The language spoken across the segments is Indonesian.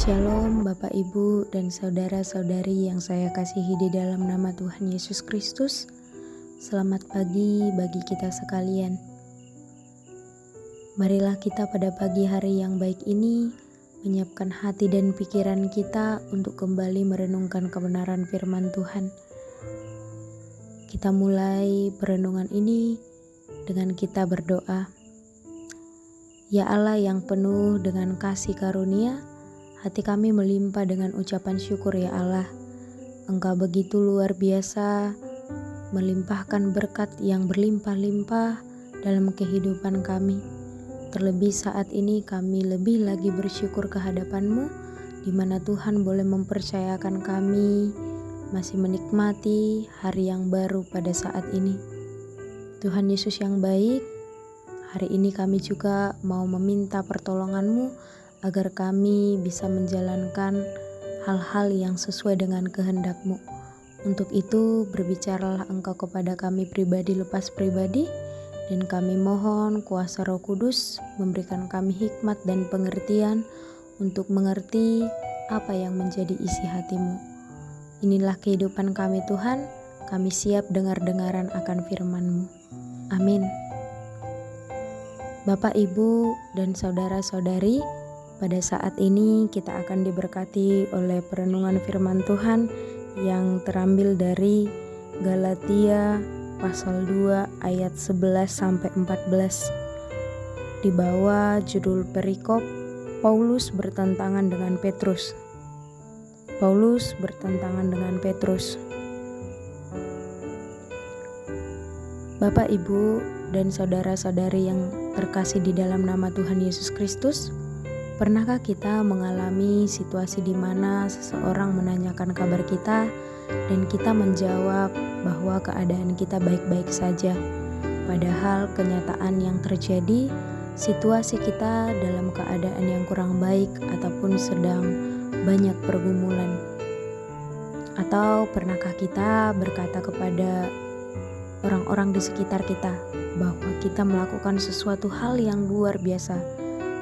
Shalom Bapak Ibu dan saudara-saudari yang saya kasihi di dalam nama Tuhan Yesus Kristus. Selamat pagi bagi kita sekalian. Marilah kita pada pagi hari yang baik ini menyiapkan hati dan pikiran kita untuk kembali merenungkan kebenaran firman Tuhan. Kita mulai perenungan ini dengan kita berdoa. Ya Allah yang penuh dengan kasih karunia, hati kami melimpah dengan ucapan syukur ya Allah. Engkau begitu luar biasa, melimpahkan berkat yang berlimpah-limpah dalam kehidupan kami. Terlebih saat ini kami lebih lagi bersyukur ke hadapan-Mu, di mana Tuhan boleh mempercayakan kami masih menikmati hari yang baru pada saat ini. Tuhan Yesus yang baik, hari ini kami juga mau meminta pertolongan-Mu agar kami bisa menjalankan hal-hal yang sesuai dengan kehendak-Mu. Untuk itu berbicaralah Engkau kepada kami pribadi lepas pribadi, dan kami mohon kuasa Roh Kudus memberikan kami hikmat dan pengertian untuk mengerti apa yang menjadi isi hati-Mu. Inilah kehidupan kami Tuhan, kami siap dengar-dengaran akan firman-Mu. Amin. Bapak, Ibu, dan saudara-saudari, pada saat ini kita akan diberkati oleh perenungan firman Tuhan yang terambil dari Galatia pasal 2 ayat 11-14. Di bawah judul perikop, Paulus bertentangan dengan Petrus. Paulus bertentangan dengan Petrus. Bapak, Ibu, dan saudara-saudari yang terkasih di dalam nama Tuhan Yesus Kristus, pernahkah kita mengalami situasi di mana seseorang menanyakan kabar kita dan kita menjawab bahwa keadaan kita baik-baik saja, padahal kenyataan yang terjadi, situasi kita dalam keadaan yang kurang baik ataupun sedang banyak pergumulan? Atau pernahkah kita berkata kepada orang-orang di sekitar kita bahwa kita melakukan sesuatu hal yang luar biasa,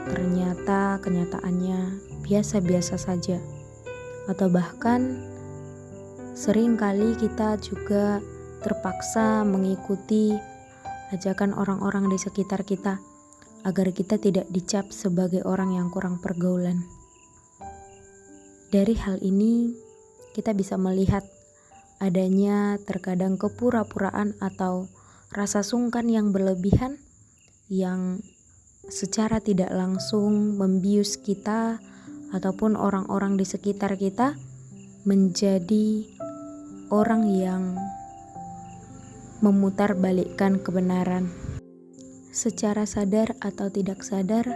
ternyata kenyataannya biasa-biasa saja? Atau bahkan seringkali kita juga terpaksa mengikuti ajakan orang-orang di sekitar kita agar kita tidak dicap sebagai orang yang kurang pergaulan. Dari hal ini kita bisa melihat adanya terkadang kepura-puraan atau rasa sungkan yang berlebihan yang secara tidak langsung membius kita ataupun orang-orang di sekitar kita menjadi orang yang memutarbalikkan kebenaran. Secara sadar atau tidak sadar,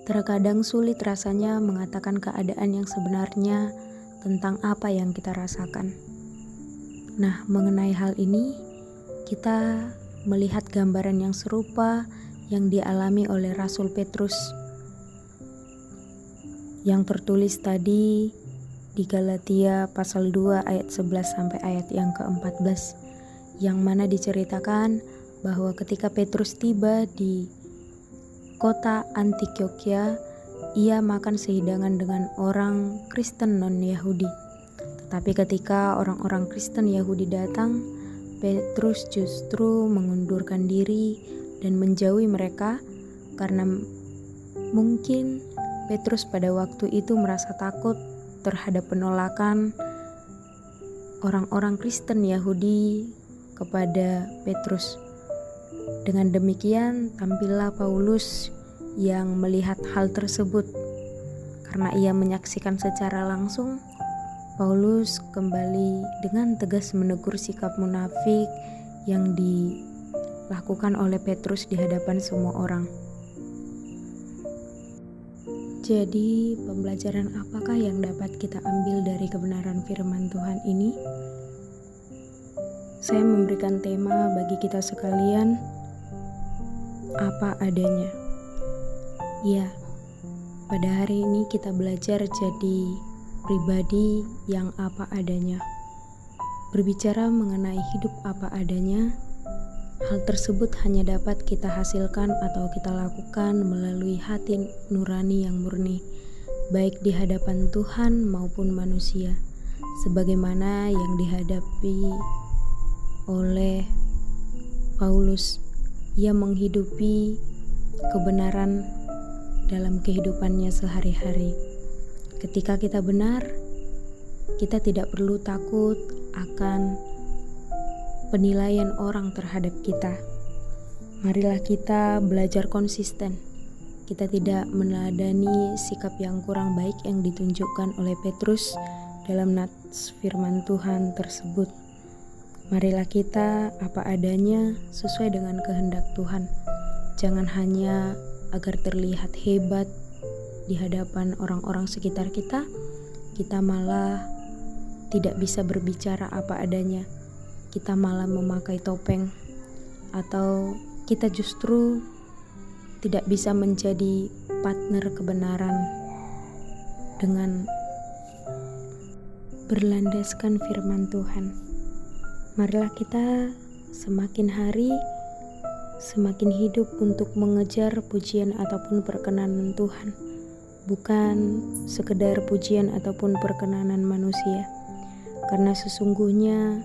terkadang sulit rasanya mengatakan keadaan yang sebenarnya tentang apa yang kita rasakan. Nah, mengenai hal ini, kita melihat gambaran yang serupa yang dialami oleh Rasul Petrus yang tertulis tadi di Galatia pasal 2 ayat 11 sampai ayat yang ke-14, yang mana diceritakan bahwa ketika Petrus tiba di kota Antiokhia, ia makan sehidangan dengan orang Kristen non-Yahudi. Tetapi ketika orang-orang Kristen Yahudi datang, Petrus justru mengundurkan diri dan menjauhi mereka karena mungkin Petrus pada waktu itu merasa takut terhadap penolakan orang-orang Kristen Yahudi kepada Petrus. Dengan demikian, tampillah Paulus yang melihat hal tersebut. Karena ia menyaksikan secara langsung, Paulus kembali dengan tegas menegur sikap munafik yang dilakukan oleh Petrus di hadapan semua orang. Jadi, pembelajaran apakah yang dapat kita ambil dari kebenaran firman Tuhan ini? Saya memberikan tema bagi kita sekalian, apa adanya. Ya, pada hari ini kita belajar jadi pribadi yang apa adanya. Berbicara mengenai hidup apa adanya, hal tersebut hanya dapat kita hasilkan atau kita lakukan melalui hati nurani yang murni, baik di hadapan Tuhan maupun manusia, sebagaimana yang dihadapi oleh Paulus. Ia menghidupi kebenaran dalam kehidupannya sehari-hari. Ketika kita benar, kita tidak perlu takut akan penilaian orang terhadap kita. Marilah kita belajar konsisten. Kita tidak meneladani sikap yang kurang baik yang ditunjukkan oleh Petrus dalam nats firman Tuhan tersebut. Marilah kita apa adanya sesuai dengan kehendak Tuhan. Jangan hanya agar terlihat hebat di hadapan orang-orang sekitar kita malah tidak bisa berbicara apa adanya. Kita malah memakai topeng, atau kita justru tidak bisa menjadi partner kebenaran dengan berlandaskan firman Tuhan. Marilah kita semakin hari semakin hidup untuk mengejar pujian ataupun perkenanan Tuhan, bukan sekedar pujian ataupun perkenanan manusia. Karena sesungguhnya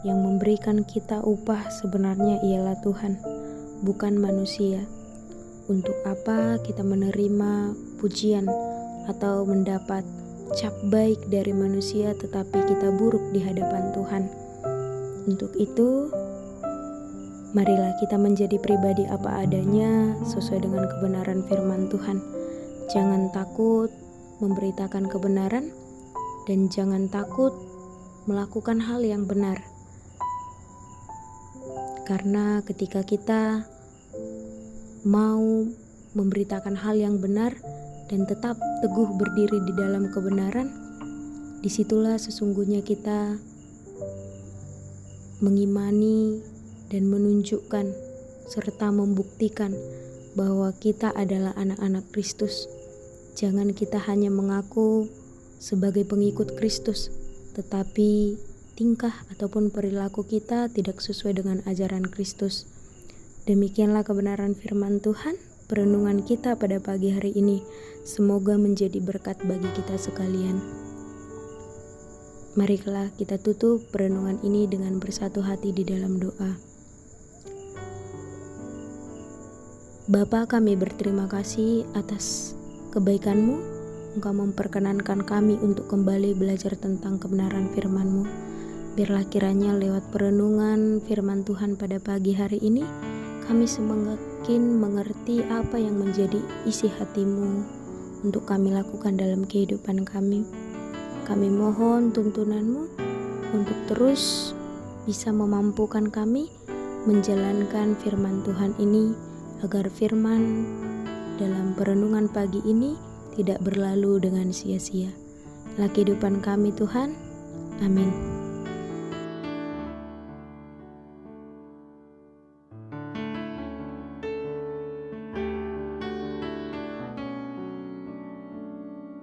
yang memberikan kita upah sebenarnya ialah Tuhan, bukan manusia. Untuk apa kita menerima pujian atau mendapat cap baik dari manusia tetapi kita buruk di hadapan Tuhan? Untuk itu, marilah kita menjadi pribadi apa adanya sesuai dengan kebenaran firman Tuhan. Jangan takut memberitakan kebenaran dan jangan takut melakukan hal yang benar. Karena ketika kita mau memberitakan hal yang benar dan tetap teguh berdiri di dalam kebenaran, disitulah sesungguhnya kita mengimani dan menunjukkan serta membuktikan bahwa kita adalah anak-anak Kristus. Jangan kita hanya mengaku sebagai pengikut Kristus, tetapi tingkah ataupun perilaku kita tidak sesuai dengan ajaran Kristus. Demikianlah kebenaran firman Tuhan. Perenungan kita pada pagi hari ini semoga menjadi berkat bagi kita sekalian. Marilah kita tutup perenungan ini dengan bersatu hati di dalam doa. Bapa, kami berterima kasih atas kebaikan-Mu. Engkau memperkenankan kami untuk kembali belajar tentang kebenaran firman-Mu. Biarlah kiranya lewat perenungan firman Tuhan pada pagi hari ini, kami semakin mengerti apa yang menjadi isi hati-Mu untuk kami lakukan dalam kehidupan kami. Kami mohon tuntunan-Mu untuk terus bisa memampukan kami menjalankan firman Tuhan ini, agar firman dalam perenungan pagi ini tidak berlalu dengan sia-sia. Dalam kehidupan kami Tuhan, amin.